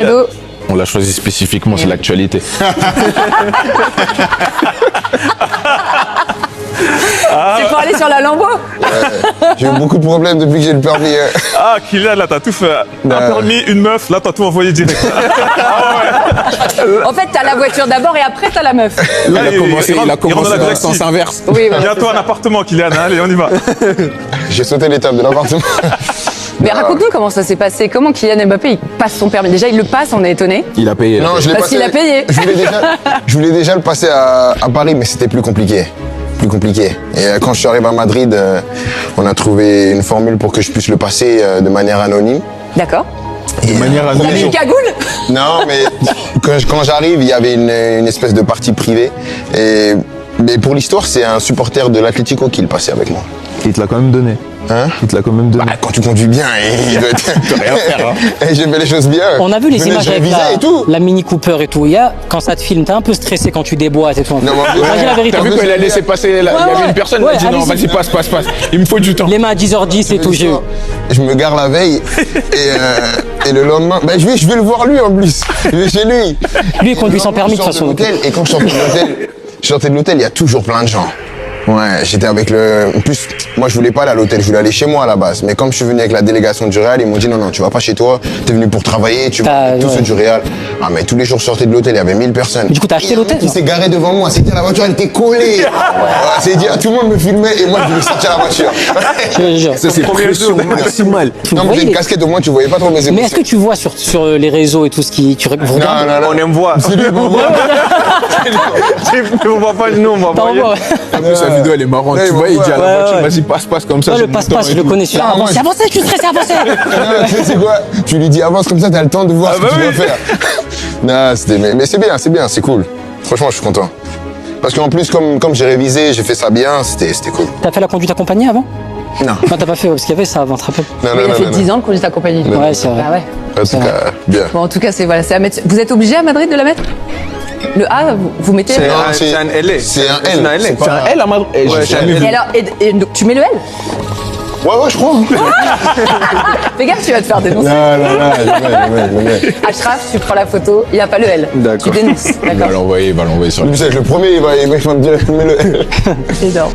Cadeau. On l'a choisi spécifiquement, c'est l'actualité. C'est pour aller sur la Lambeau. J'ai eu beaucoup de problèmes depuis que j'ai le permis. Ah, Kylian, là, t'as tout fait. Un permis, une meuf, là, t'as tout envoyé direct. En fait, t'as la voiture d'abord et après t'as la meuf. Il Allez, a commencé il rentre dans la le galaxie. sens inverse. Oui, voilà. Bientôt un appartement, Kylian. Allez, on y va. J'ai sauté l'étape de l'appartement. Mais raconte-nous comment ça s'est passé. Comment Kylian Mbappé il passe son permis. Déjà, il le passe, on est étonné. Il a payé. Non, je l'ai Parce passé. qu'il a payé. Je voulais déjà le passer à Paris, mais c'était plus compliqué. Plus compliqué. Et quand je suis arrivé à Madrid, on a trouvé une formule pour que je puisse le passer de manière anonyme. D'accord. De manière T'as mis une cagoule. Non, mais quand j'arrive, il y avait une espèce de partie privée. Mais pour l'histoire, c'est un supporter de l'Atlético qui le passait avec moi. Il te l'a quand même donné. Hein? Il te l'a quand même donné. Bah, quand tu conduis bien, il doit être... rien faire, hein. Et j'ai fait les choses bien. On a vu les Je venais, images j'ai avec révisé et tout. la Mini Cooper et tout. Il y a, quand ça te filme, t'es un peu stressé quand tu déboîtes et tout. Non, mais en plus, Vas-y, la vérité. T'as vu quand il a laissé passer, il y avait une personne, il a dit non, allez-y. vas-y, passe. Il me faut du temps. Les mains à 10h10 et tout. Je me gare la veille et le lendemain, bah, je vais le voir lui en plus. Je vais chez lui. Lui, il conduit sans permis de toute façon. Et quand je sortais de l'hôtel, il y a toujours plein de gens. Ouais, j'étais avec le... En plus, moi je voulais pas aller à l'hôtel, je voulais aller chez moi à la base. Mais comme je suis venu avec la délégation du Real, ils m'ont dit non, tu vas pas chez toi, t'es venu pour travailler, tu vas avec tous ceux du Real. Ah mais tous les jours je sortais de l'hôtel, il y avait 1000 personnes. Du coup, t'as acheté l'hôtel? Il s'est garé devant moi, c'est dire la voiture elle était collée. C'est dire tout le monde me filmait et moi je voulais sortir la voiture. Ça, c'est pression maximale. Non mais j'ai une casquette au moins tu voyais pas trop mes émotions. Mais est-ce que tu vois sur les réseaux et tout ce qui... Tu regardes? Non. On aime voir. C'est lui pour moi. On voit pas, nous, on va T'en voir. vois, En plus, sa vidéo, elle est marrante. Ouais, Tu vois, il dit à la ouais, voiture, ouais. vas-y, passe comme ça. Ouais, j'ai le du passe-passe, temps et je le tout. connais. Celui-là. Non, moi, Avancez, je suis stressé, avancez. Non, tu sais quoi? Tu lui dis avance comme ça, t'as le temps de voir ce que tu vas faire. Non, mais c'est bien, c'est cool. Franchement, je suis content. Parce qu'en plus, comme j'ai révisé, j'ai fait ça bien, c'était cool. T'as fait la conduite accompagnée avant? Non. Non, t'as pas fait, parce qu'il y avait ça avant, te rappelles? Non, Mais il a fait 10 ans de conduite accompagnée. Ouais, c'est vrai. Ah ouais. En tout cas, bien. Bon, en tout cas, c'est voilà, c'est à mettre. Vous êtes obligé à Madrid de la mettre? Le A, vous mettez. C'est Non, c'est un L. C'est un C'est L. un L. C'est C'est pas- un L à Madrid. Eh, Ouais, j'ai c'est un jamais L. vu. Et alors, donc, tu mets le L? Ouais, je crois. Fais gaffe, tu vas te faire dénoncer. Non, jamais. Ashraf, tu prends la photo, il n'y a pas le L. D'accord. Tu dénonces. Il va D'accord. l'envoyer sur le. Le premier, il va me dire, mets le L. Énorme.